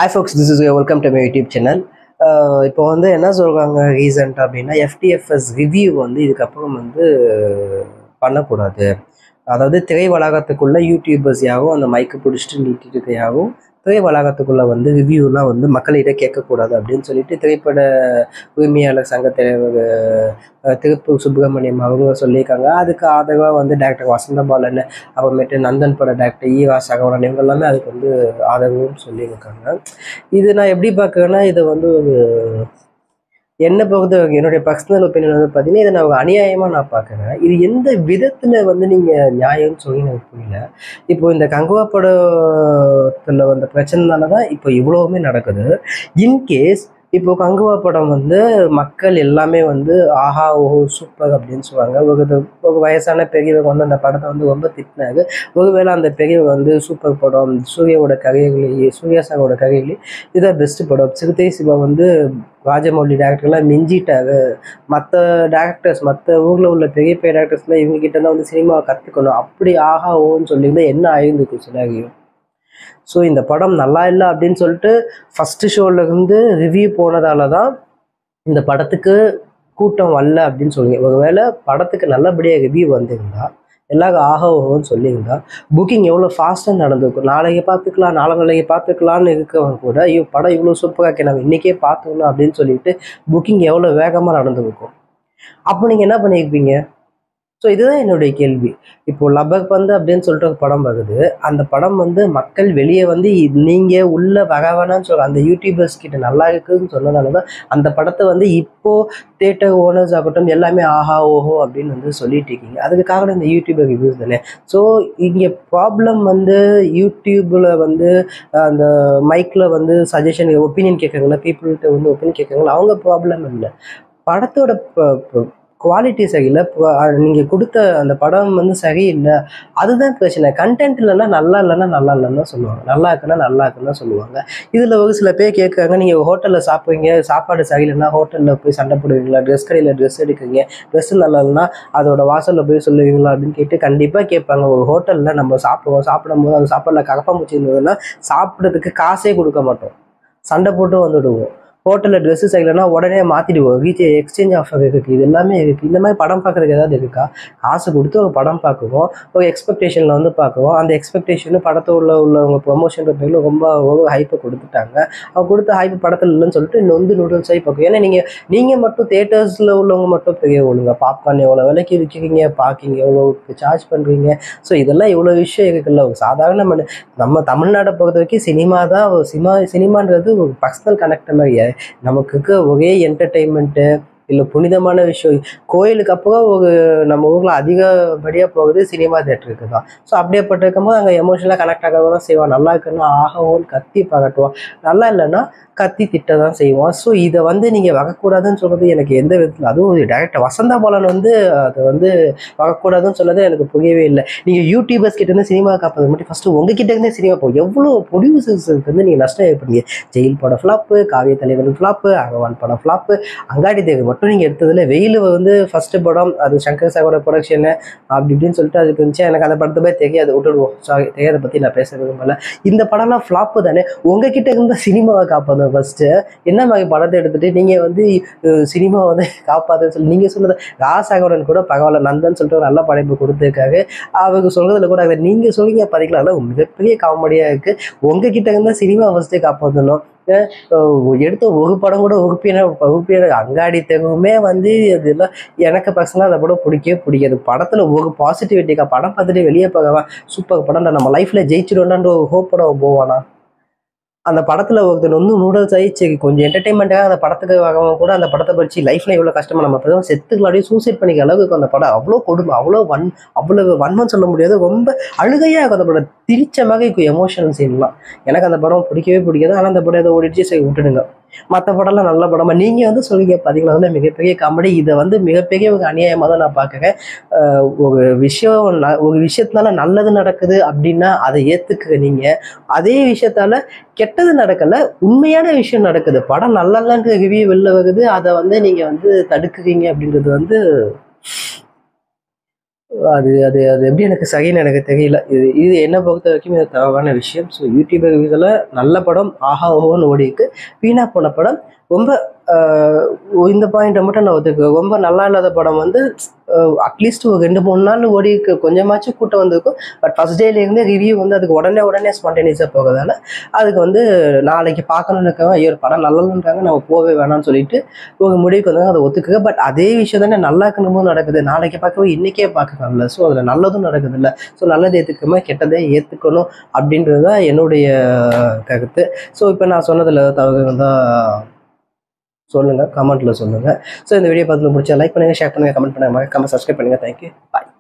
Hi folks, this is welcome to my YouTube channel. இப்போ வந்து என்ன சொல்கிறாங்க ரீசன்ட் அப்படின்னா FTFS ரிவ்யூ வந்து இதுக்கப்புறம் வந்து பண்ணக்கூடாது. அதாவது திரை வளாகத்துக்குள்ளே யூடியூபர்ஸ் யாரும் அந்த மைக்கு பிடிச்சிட்டு நீட்டிட்டு யாரும் திரை வளாகத்துக்குள்ளே வந்து ரிவ்யூலாம் வந்து மக்களிட கேட்கக்கூடாது அப்படின்னு சொல்லிட்டு திரைப்பட உரிமையாளர் சங்க தலைவர் திருப்பூர் சுப்பிரமணியம் அவங்க சொல்லியிருக்காங்க. அதுக்கு ஆதரவாக வந்து டாக்டர் வசந்த பாலன், அப்புறமேட்டு நந்தன் பட டாக்டர் ஈரா சகவரன் இவங்க எல்லாமே அதுக்கு வந்து ஆதரவும் சொல்லியிருக்காங்க. இது நான் எப்படி பார்க்குறேன்னா, இதை வந்து ஒரு என்னை பொறுத்த வரைக்கும் என்னுடைய பர்சனல் ஒப்பீனியன் வந்து பார்த்தீங்கன்னா, இதை நான் ஒரு அநியாயமாக நான் பார்க்குறேன். இது எந்த விதத்தில் வந்து நீங்கள் நியாயம்னு சொல்லி எனக்கு புரியல. இப்போ இந்த கங்குவா படத்தில் வந்த பிரச்சனைனால தான் இப்போ இவ்வளவுமே நடக்குது. இன்கேஸ் இப்போ கங்குவா படம் வந்து மக்கள் எல்லாமே வந்து ஆஹா ஓஹோ சூப்பர் அப்படின்னு சொல்லுவாங்க. ஒரு வயசான பெரியவர் வந்து அந்த படத்தை வந்து ரொம்ப திட்டினாரு. ஒருவேளை அந்த பெரியவர் வந்து சூப்பர் படம், சூர்யா சாரோட கரையிலே இதுதான் பெஸ்ட் படம், சிறுத்தை சிவா வந்து ராஜமௌலி டேரக்டர்லாம் மிஞ்சிட்டாரு, மற்ற டேரக்டர்ஸ் மற்ற ஊரில் உள்ள பெரிய பெரிய டேரக்டர்ஸ்லாம் இவங்ககிட்ட தான் வந்து சினிமாவை கற்றுக்கணும் அப்படி ஆஹா ஓன்னு சொல்லியிருந்தால் என்ன ஆயிருந்துக்கும் சினாரியோ. ஸோ இந்த படம் நல்லா இல்லை அப்படின்னு சொல்லிட்டு ஃபஸ்ட்டு ஷோலேருந்து ரிவ்யூ போனதால தான் இந்த படத்துக்கு கூட்டம் வரல அப்படின்னு சொல்லுங்க. ஒருவேளை படத்துக்கு நல்லபடியாக ரிவ்யூ வந்திருந்தா எல்லாரும் ஆஹா ஓஹோன்னு சொல்லியிருந்தா புக்கிங் எவ்வளோ ஃபாஸ்ட்டாக நடந்திருக்கும். நாளைக்கு பார்த்துக்கலாம் நாளைக்கு பார்த்துக்கலான்னு இருக்கவங்க கூட ஐயோ படம் இவ்வளோ சூப்பராக இருக்கே நம்ம இன்றைக்கே பார்த்துக்கணும் அப்படின்னு சொல்லிட்டு புக்கிங் எவ்வளோ வேகமாக நடந்திருக்கும். அப்போ நீங்கள் என்ன பண்ணியிருப்பீங்க? ஸோ இதுதான் என்னுடைய கேள்வி. இப்போ லப்பர் பந்து அப்படின்னு சொல்லிட்டு ஒரு படம் வருது. அந்த படம் வந்து மக்கள் வெளியே வந்து நீங்கள் உள்ள வரவேணான்னு சொல்ல அந்த யூடியூபர்ஸ் கிட்ட நல்லா இருக்குதுன்னு சொன்னதால தான் அந்த படத்தை வந்து இப்போது தியேட்டர் ஓனர்ஸ் ஆகட்டும் எல்லாமே ஆஹா ஓஹோ அப்படின்னு வந்து சொல்லிட்டு இருக்கீங்க. அதுக்கு காரணம் இந்த யூடியூபர் ரிவ்யூஸ் தானே. ஸோ இங்கே ப்ராப்ளம் வந்து யூடியூப்பில் வந்து அந்த மைக்கில் வந்து சஜஷன் ஒப்பீனியன் கேட்குறாங்களா, பீப்புள்கிட்ட வந்து ஒப்பீனியன் கேட்குறாங்களா, அவங்க ப்ராப்ளம் இல்லை. படத்தோட குவாலிட்டி சரியில்லை, நீங்கள் கொடுத்த அந்த படம் வந்து சரியில்லை, அதுதான் பிரச்சனை. கண்டென்ட் இல்லைன்னா நல்லா இல்லைன்னு தான் சொல்லுவாங்க, நல்லா இருக்குன்னா நல்லா இருக்குன்னு தான் சொல்லுவாங்க. இதில் ஒரு சில பேர் கேட்குறாங்க, நீங்கள் ஹோட்டலில் சாப்பிட்றீங்க, சாப்பாடு சரியில்லைன்னா ஹோட்டலில் போய் சண்டை போடுவீங்களா, ட்ரெஸ் கடையில் ட்ரெஸ் எடுக்கிறீங்க, ட்ரெஸ்ஸு நல்லா இல்லைன்னா அதோட வாசலில் போய் சொல்லுவீங்களா அப்படின்னு கேட்டு கண்டிப்பாக கேட்பாங்க. ஒரு ஹோட்டலில் நம்ம சாப்பிடும்போது அந்த சாப்பாடில் கரப்பாம்பூச்சி இருந்ததுன்னா சாப்பிட்றதுக்கு காசே கொடுக்க மாட்டோம், சண்டை போட்டு வந்துடுவோம். ஹோட்டலில் ட்ரெஸ்ஸு சரியில்லைன்னா உடனே மாற்றிடுவோம், எக்ஸ்சேஞ்ச் ஆஃபர் இருக்குது, இது எல்லாமே இருக்குது. இந்த மாதிரி படம் பார்க்குறதுக்கு ஏதாவது இருக்கா? காசு கொடுத்து ஒரு படம் பார்க்குவோம், ஒரு எக்ஸ்பெக்டேஷனில் வந்து பார்க்குவோம், அந்த எக்ஸ்பெக்டேஷனு படத்தில் உள்ளவங்க ப்ரொமோஷன் பேரில் ரொம்ப ஹைப்பை கொடுத்துட்டாங்க. அவங்க கொடுத்த ஹைப்பு படத்தில் இல்லைன்னு சொல்லிட்டு நொந்து நூடுல்ஸ் ஆகி பார்க்கும். ஏன்னா நீங்கள் மட்டும் தேட்டர்ஸில் உள்ளவங்க மட்டும் பெரிய ஒழுங்க பாப்கார்ன் எவ்வளோ விலைக்கு விற்கிறீங்க, பார்க்கிங் எவ்வளோ சார்ஜ் பண்ணுறீங்க. ஸோ இதெல்லாம் இவ்வளோ விஷயம் இருக்குல்ல. ஒரு சாதாரண நம்ம தமிழ்நாட்டை பொறுத்த வரைக்கும் சினிமா தான், சினிமான்றது ஒரு பர்சனல் கனெக்ட் மாதிரி. நமக்கு ஒரே என்டர்டெயின்மெண்ட்டு இல்லை புனிதமான விஷயம் கோயிலுக்கு அப்புறம் நம்ம ஊரில் அதிகப்படியாக போகுது சினிமா தேட்டருக்கு தான். ஸோ அப்படியேப்பட்டு இருக்கும்போது அங்கே எமோஷனலாக கனெக்ட் ஆக தான் செய்வான். நல்லா இருக்குன்னா ஆகவும் கத்தி பகட்டுவான், நல்லா இல்லைன்னா கத்தி திட்ட தான் செய்வான். ஸோ இதை வந்து நீங்கள் வரக்கூடாதுன்னு சொல்கிறது எனக்கு எந்த விதத்தில், அதுவும் டைரக்டர் வசந்த பாலன் வந்து அதை வந்து வரக்கூடாதுன்னு சொன்னது எனக்கு புரியவே இல்லை. நீங்கள் யூடியூபர்ஸ் கிட்டேருந்து சினிமா காப்பது மட்டும் ஃபஸ்ட்டு உங்ககிட்ட இருந்தே சினிமா போகும். எவ்வளோ ப்ரொடியூசர்ஸுக்கு வந்து நீங்கள் நஷ்டம் ஏற்படுறீங்க. ஜெயில் படம் ஃப்ளாப்பு, காவிய தலைவன் ஃப்ளாப்பு, அகவான் படம் ஃப்ளாப்பு, அங்காடி தேவி மட்டும் நீங்கள் எடுத்ததில் வெயில் வந்து ஃபஸ்ட்டு படம், அது சங்கர் சாரோட ப்ரொடக்ஷனு அப்படி இப்படின்னு சொல்லிட்டு அதுக்கு இருந்துச்சு. எனக்கு அந்த படத்தை போய் தெரியாது, விட்டுடுவோம், சாரி தெரியாத பற்றி நான் பேச விரும்பலை. இந்த படம்லாம் ஃப்ளாப்பு தானே. உங்ககிட்ட இருந்த சினிமாவை காப்பது ஃபஸ்ட்டு என்ன மாதிரி படத்தை எடுத்துகிட்டு நீங்கள் வந்து சினிமாவை வந்து காப்பாதுன்னு சொல்லி நீங்கள் சொன்னது. ராசாகரன் கூட பரவாயில்ல, நந்தன் சொல்லிட்டு ஒரு நல்ல படைப்பு கொடுத்துருக்காரு, அவருக்கு சொல்கிறதுல கூட அதை நீங்கள் சொல்லிங்க பார்த்தீங்களா, மிகப்பெரிய காமெடியாக இருக்குது. உங்ககிட்ட இருந்தால் சினிமா ஃபஸ்ட்டே காப்பாற்றணும். எடுத்த ஒரு படம் கூட வகுப்பினர் அங்காடி தெருவுமே வந்து அதெல்லாம் எனக்கு பர்சனலாக அதை கூட பிடிக்காது. படத்தில் ஒரு பாசிட்டிவிட்டிக்கா படம் பார்த்துட்டு வெளியே போகவா சூப்பர் படம்டா நம்ம லைஃப்பில் ஜெயிச்சிடும்டான்ற ஒரு ஹோப்போட போவானா. அந்த படத்தில் ஒருத்தர் வந்து நூடுல்ஸ் ஆகிடுச்சு கொஞ்சம் என்டர்டைன்மெண்ட்டாக அந்த படத்துக்கு வரவங்க கூட அந்த படத்தை படித்து லைஃப்பில் எவ்வளோ கஷ்டமாக நம்ம இப்போ செத்துக்களாடியும் சூசைட் பண்ணிக்க அளவுக்கு அந்த படம் அவ்வளோ கொடுமை, அவ்வளோ வன்மம் சொல்ல முடியாது, ரொம்ப அழுகையாக இருக்கும் அந்த படம். திரிச்ச மாதிரி இருக்கும் எமோஷனல் சீன்லாம். எனக்கு அந்த படம் பிடிக்கவே பிடிக்காது. ஆனால் அந்த படம் ஏதோ ஓடிடுச்சு, சரி விட்டுடுங்க. மற்ற படம்லாம் நல்ல படமாக நீங்கள் வந்து சொல்லிங்க பார்த்தீங்களா, அதில் மிகப்பெரிய காமெடி. இதை வந்து மிகப்பெரிய ஒரு அநியாயமாக தான் நான் பார்க்குறேன். ஒரு விஷயத்தினால நல்லது நடக்குது அப்படின்னா அதை ஏற்றுக்க நீங்கள், அதே விஷயத்தால் கெட்டது நடக்கலை, உண்மையான விஷயம் நடக்குது, படம் நல்லன்ற ரிவ்யூ வெளில வருது, அதை வந்து நீங்கள் வந்து தடுக்குறீங்க அப்படின்றது வந்து அது அது அது எப்படி எனக்கு சரின்னு எனக்கு தெரியல. இது என்னை பொறுத்த வரைக்கும் இது தவறான விஷயம். ஸோ யூடியூப் ரிவ்யூஸில் நல்ல படம் ஆஹா ஓஹோன்னு ஓடி இருக்கு. வீணாக போன படம் ரொம்ப இந்த பாயிண்ட்டை மட்டும் நான் ஒத்துக்குவேன். ரொம்ப நல்லா இல்லாத படம் வந்து அட்லீஸ்ட் ஒரு 2-3 நாள் ஓடி இருக்கு, கொஞ்சமாச்சும் கூட்டம் வந்திருக்கும். பட் ஃபர்ஸ்ட் டேலேருந்து ரிவ்யூ வந்து அதுக்கு உடனே ஸ்பான்டேனியஸாக போகிறதால அதுக்கு வந்து நாளைக்கு பார்க்கணுன்னு இருக்கவங்க ஐயோ படம் நல்லதுன்றாங்க நம்ம போகவே வேணாம்னு சொல்லிட்டு ஒரு முடிவுக்கு வந்தாங்க. அதை ஒத்துக்குங்க. பட் அதே விஷயம் தானே நல்லா இருக்கணும் நடக்குது. நாளைக்கு பார்க்கவே இன்றைக்கே பார்க்கலாம்ல. ஸோ அதில் நல்லதும் நடக்குது இல்லை. ஸோ நல்லது ஏற்றுக்காம கெட்டதே ஏற்றுக்கணும் அப்படின்றது தான் என்னுடைய கருத்து. ஸோ இப்போ நான் சொன்னதில் ஏதாவது தவறு இருந்தால் சொல்லுங்கள், கமெண்ட்டில் சொல்லுங்கள். ஸோ இந்த வீடியோ பார்த்து பிடிச்சா லைக் பண்ணுங்கள், ஷேர் பண்ணுங்கள், கமெண்ட் பண்ணுங்கள், மறக்காம சப்ஸ்கிரைப் பண்ணுங்கள். தேங்க்யூ, பாய்.